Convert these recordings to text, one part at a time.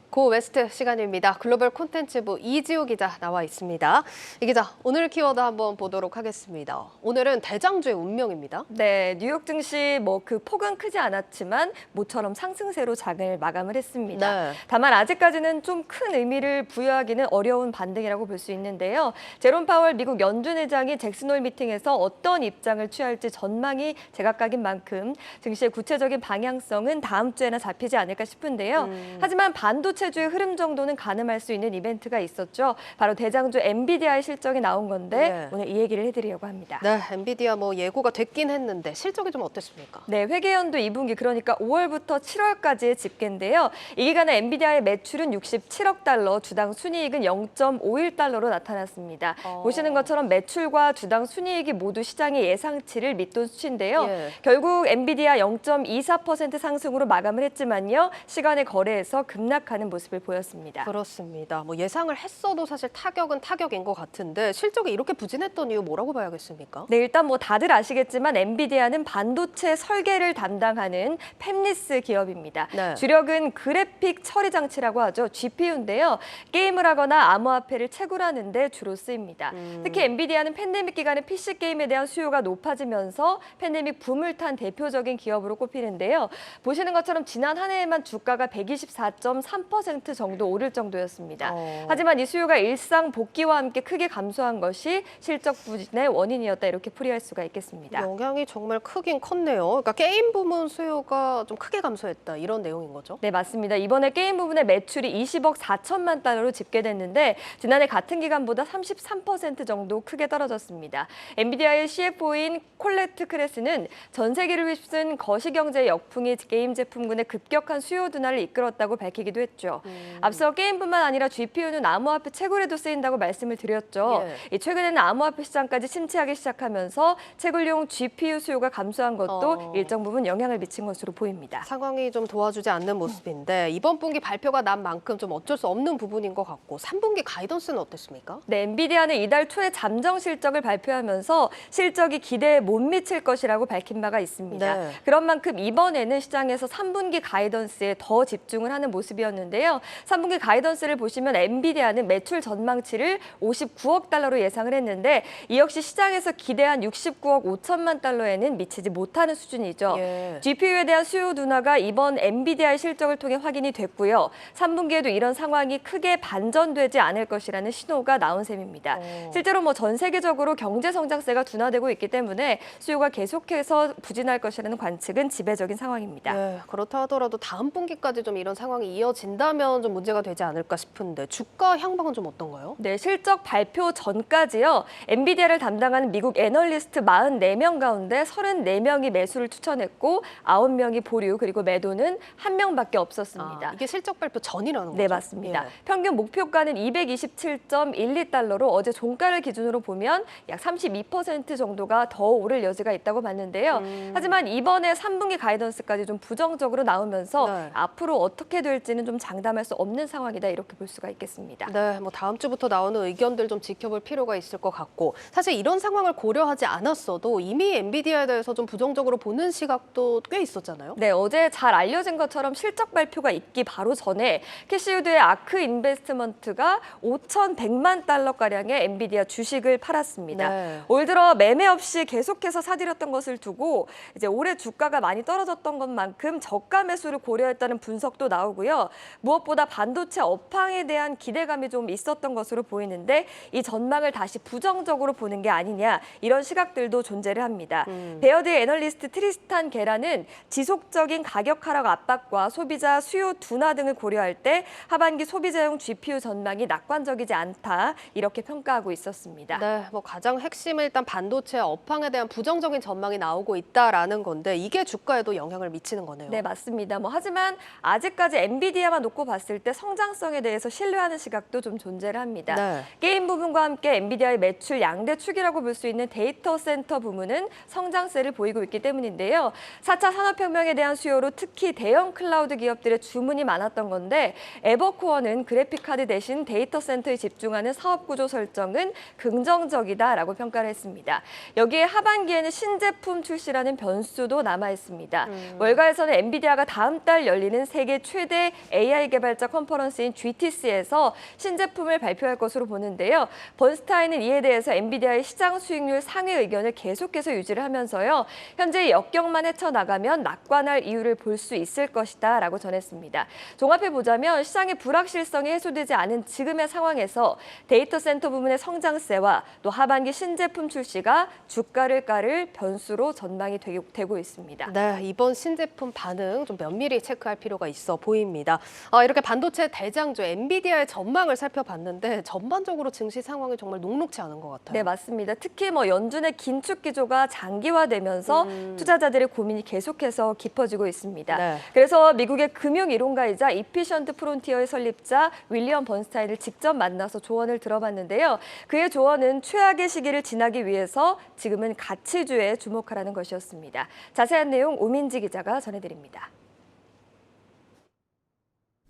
고 웨스트 시간입니다. 글로벌 콘텐츠부 이지우 기자 나와 있습니다. 이 기자, 오늘 키워드 한번 보도록 하겠습니다. 오늘은 대장주의 운명입니다. 네, 뉴욕 증시 그 폭은 크지 않았지만 모처럼 상승세로 장을 마감을 했습니다. 네. 다만 아직까지는 좀 큰 의미를 부여하기는 어려운 반등이라고 볼 수 있는데요. 제롬 파월 미국 연준 의장이 잭슨홀 미팅에서 어떤 입장을 취할지 전망이 제각각인 만큼 증시의 구체적인 방향성은 다음 주에나 잡히지 않을까 싶은데요. 하지만 반도체주의 흐름 정도는 가늠할 수 있는 이벤트가 있었죠. 바로 대장주 엔비디아의 실적이 나온 건데 네. 오늘 이 얘기를 해드리려고 합니다. 네, 엔비디아 예고가 됐긴 했는데 실적이 좀 어땠습니까? 네, 회계연도 2분기 그러니까 5월부터 7월까지의 집계인데요. 이 기간에 엔비디아의 매출은 67억 달러, 주당 순이익은 0.51달러로 나타났습니다. 보시는 것처럼 매출과 주당 순이익이 모두 시장의 예상치를 밑돈 수치인데요. 예. 결국 엔비디아 0.24% 상승으로 마감을 했지만요. 시간의 거래에서 급락하는 모습을 보였습니다. 그렇습니다. 예상을 했어도 사실 타격은 타격인 것 같은데 실적이 이렇게 부진했던 이유 뭐라고 봐야겠습니까? 네, 일단 다들 아시겠지만 엔비디아는 반도체 설계를 담당하는 팹리스 기업입니다. 네. 주력은 그래픽 처리 장치라고 하죠. GPU인데요. 게임을 하거나 암호화폐를 채굴하는 데 주로 쓰입니다. 특히 엔비디아는 팬데믹 기간에 PC 게임에 대한 수요가 높아지면서 팬데믹 붐을 탄 대표적인 기업으로 꼽히는데요. 보시는 것처럼 지난 한 해에만 주가가 124.3% 정도 오를 정도였습니다. 하지만 이 수요가 일상 복귀와 함께 크게 감소한 것이 실적 부진의 원인이었다 이렇게 풀이할 수가 있겠습니다. 영향이 정말 크긴 컸네요. 그러니까 게임 부문 수요가 좀 크게 감소했다 이런 내용인 거죠? 네, 맞습니다. 이번에 게임 부분의 매출이 20억 4천만 달러로 집계됐는데 지난해 같은 기간보다 33% 정도 크게 떨어졌습니다. 엔비디아의 CFO인 콜레트 크레스는 전 세계를 휩쓴 거시경제 역풍이 게임 제품군의 급격한 수요 둔화를 이끌었다고 밝히기도 했죠. 앞서 게임뿐만 아니라 GPU는 암호화폐 채굴에도 쓰인다고 말씀을 드렸죠. 예. 최근에는 암호화폐 시장까지 침체하기 시작하면서 채굴용 GPU 수요가 감소한 것도 일정 부분 영향을 미친 것으로 보입니다. 상황이 좀 도와주지 않는 모습인데 이번 분기 발표가 난 만큼 좀 어쩔 수 없는 부분인 것 같고 3분기 가이던스는 어땠습니까? 네, 엔비디아는 이달 초에 잠정 실적을 발표하면서 실적이 기대에 못 미칠 것이라고 밝힌 바가 있습니다. 네. 그런 만큼 이번에는 시장에서 3분기 가이던스에 더 집중을 하는 모습이었는데요. 3분기 가이던스를 보시면 엔비디아는 매출 전망치를 59억 달러로 예상을 했는데 이 역시 시장에서 기대한 69억 5천만 달러에는 미치지 못하는 수준이죠. 예. GPU에 대한 수요 둔화가 이번 엔비디아의 실적을 통해 확인이 됐고요. 3분기에도 이런 상황이 크게 반전되지 않을 것이라는 신호가 나온 셈입니다. 실제로 전 세계적으로 경제 성장세가 둔화되고 있기 때문에 수요가 계속해서 부진할 것이라는 관측은 지배적인 상황입니다. 네, 그렇다 하더라도 다음 분기까지 좀 이런 상황이 이어진다면 좀 문제가 되지 않을까 싶은데 주가 향방은 좀 어떤가요? 네, 실적 발표 전까지요. 엔비디아를 담당하는 미국 애널리스트 44명 가운데 34명이 매수를 추천했고 9명이 보류 그리고 매도는 1명밖에 없었습니다. 이게 실적 발표 전이라는 거죠? 네, 맞습니다. 예. 평균 목표가는 227.12달러로 어제 종가를 기준으로 보면 약 32% 정도가 더 오를 여지가 있다고 봤는데요. 하지만 이번에 3분기 가이던스까지 좀 부정적으로 나오면서 네. 앞으로 어떻게 될지는 좀 장담할 수 없는 상황이다 이렇게 볼 수가 있겠습니다. 네, 다음 주부터 나오는 의견들 좀 지켜볼 필요가 있을 것 같고 사실 이런 상황을 고려하지 않았어도 이미 엔비디아에 대해서 좀 부정적으로 보는 시각도 꽤 있었잖아요. 네, 어제 잘 알려진 것처럼 실적 발표가 있기 바로 전에 캐시우드의 아크 인베스트먼트가 5,100만 달러가량의 엔비디아 주식을 팔았습니다. 네. 올 들어 매매 없이 계속해서 사들였던 것을 두고 이제 올해 주가가 많이 떨어졌던 것만큼 저가 매수를 고려했다는 분석도 나오고요. 무엇보다 반도체 업황에 대한 기대감이 좀 있었던 것으로 보이는데 이 전망을 다시 부정적으로 보는 게 아니냐 이런 시각들도 존재를 합니다. 베어드의 애널리스트 트리스탄 게라는 지속적인 가격 하락 압박과 소비자 수요 둔화 등을 고려할 때 하반기 소비자용 GPU 전망이 낙관적이지 않다 이렇게 평가하고 있었습니다. 네, 가장 핵심은 일단 반도체 업황에 대한 부정적인 전망이 나오고 있다라는 건데 이게 주가에도 영향을 미치는 거네요. 네, 맞습니다. 하지만 아직까지 엔비디아만 놓고 봤을 때 성장성에 대해서 신뢰하는 시각도 좀 존재를 합니다. 네. 게임 부분과 함께 엔비디아의 매출 양대 축이라고 볼 수 있는 데이터 센터 부문은 성장세를 보이고 있기 때문인데요. 4차 산업혁명에 대한 수요로 특히 대형 클라우드 기업들의 주문이 많았던 건데 에버코어는 그래픽카드 대신 데이터 센터에 집중하는 사업구조 설정은 긍정적이다라고 평가를 했습니다. 여기에 하반기에는 신제품 출시라는 변수도 남아 있습니다. 월가에서는 엔비디아가 다음 달 열리는 세계 최대 AI AI 개발자 컨퍼런스인 GTC에서 신제품을 발표할 것으로 보는데요. 번스타인은 이에 대해서 엔비디아의 시장 수익률 상회 의견을 계속해서 유지를 하면서요. 현재 역경만 헤쳐나가면 낙관할 이유를 볼 수 있을 것이다 라고 전했습니다. 종합해보자면 시장의 불확실성이 해소되지 않은 지금의 상황에서 데이터 센터 부문의 성장세와 또 하반기 신제품 출시가 주가를 깔을 변수로 전망이 되고 있습니다. 네, 이번 신제품 반응 좀 면밀히 체크할 필요가 있어 보입니다. 이렇게 반도체 대장주 엔비디아의 전망을 살펴봤는데 전반적으로 증시 상황이 정말 녹록지 않은 것 같아요. 네, 맞습니다. 특히 연준의 긴축 기조가 장기화되면서 투자자들의 고민이 계속해서 깊어지고 있습니다. 네. 그래서 미국의 금융 이론가이자 이피션트 프론티어의 설립자 윌리엄 번스타인을 직접 만나서 조언을 들어봤는데요. 그의 조언은 최악의 시기를 지나기 위해서 지금은 가치주에 주목하라는 것이었습니다. 자세한 내용 오민지 기자가 전해드립니다.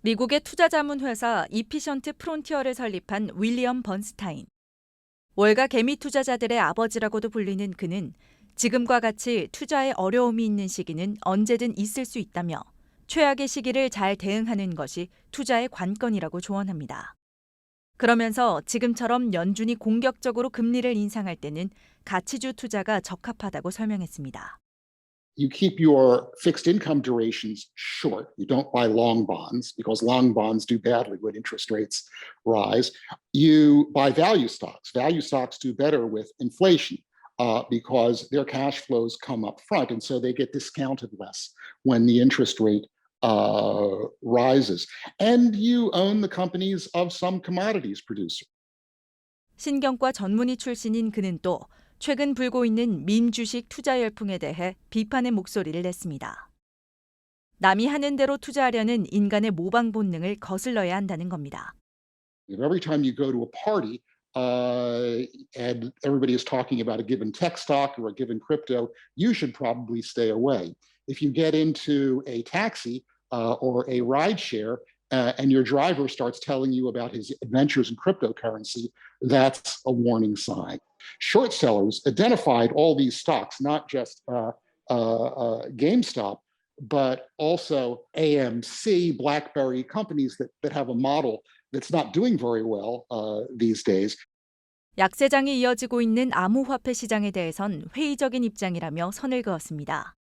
미국의 투자자문 회사 이피션트 프론티어를 설립한 윌리엄 번스타인. 월가 개미 투자자들의 아버지라고도 불리는 그는 지금과 같이 투자에 어려움이 있는 시기는 언제든 있을 수 있다며 최악의 시기를 잘 대응하는 것이 투자의 관건이라고 조언합니다. 그러면서 지금처럼 연준이 공격적으로 금리를 인상할 때는 가치주 투자가 적합하다고 설명했습니다. You keep your fixed income durations short. You don't buy long bonds because long bonds do badly when interest rates rise. You buy value stocks. Value stocks do better with inflation because their cash flows come up front, and so they get discounted less when the interest rate rises. And you own the companies of some commodities producer. 신경과 전문의 출신인 그는 또 최근 불고 있는 밈 주식 투자 열풍에 대해 비판의 목소리를 냈습니다. 남이 하는 대로 투자하려는 인간의 모방 본능을 거슬러야 한다는 겁니다. Every time you go to a party and everybody is talking about a given tech stock or a given crypto, you should probably stay away. If you get into a taxi or a ride share and your driver starts telling you about his adventures in cryptocurrency, that's a warning sign. Short sellers identified all these stocks, not just GameStop, but also AMC, BlackBerry, companies that have a model that's not doing very well these days. 약세장이 이어지고 있는 암호화폐 시장에 대해선 회의적인 입장이라며 선을 그었습니다.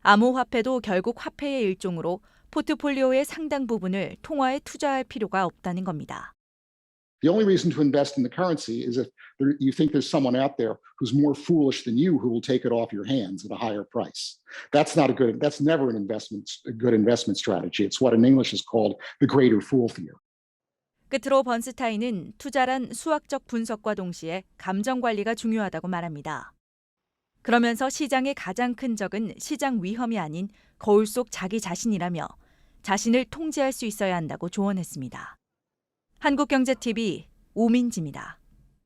암호화폐도 결국 화폐의 일종으로 포트폴리오의 상당 부분을 통화에 투자할 필요가 없다는 겁니다. The only reason to invest in the currency is if you think there's someone out there who's more foolish than you who will take it off your hands at a higher price. That's never a good investment strategy. It's what in English is called the greater fool theory. 끝으로 번스타인은 투자란 수학적 분석과 동시에 감정 관리가 중요하다고 말합니다. 그러면서 시장의 가장 큰 적은 시장 위험이 아닌 거울 속 자기 자신이라며 자신을 통제할 수 있어야 한다고 조언했습니다. 한국경제TV 오민지입니다.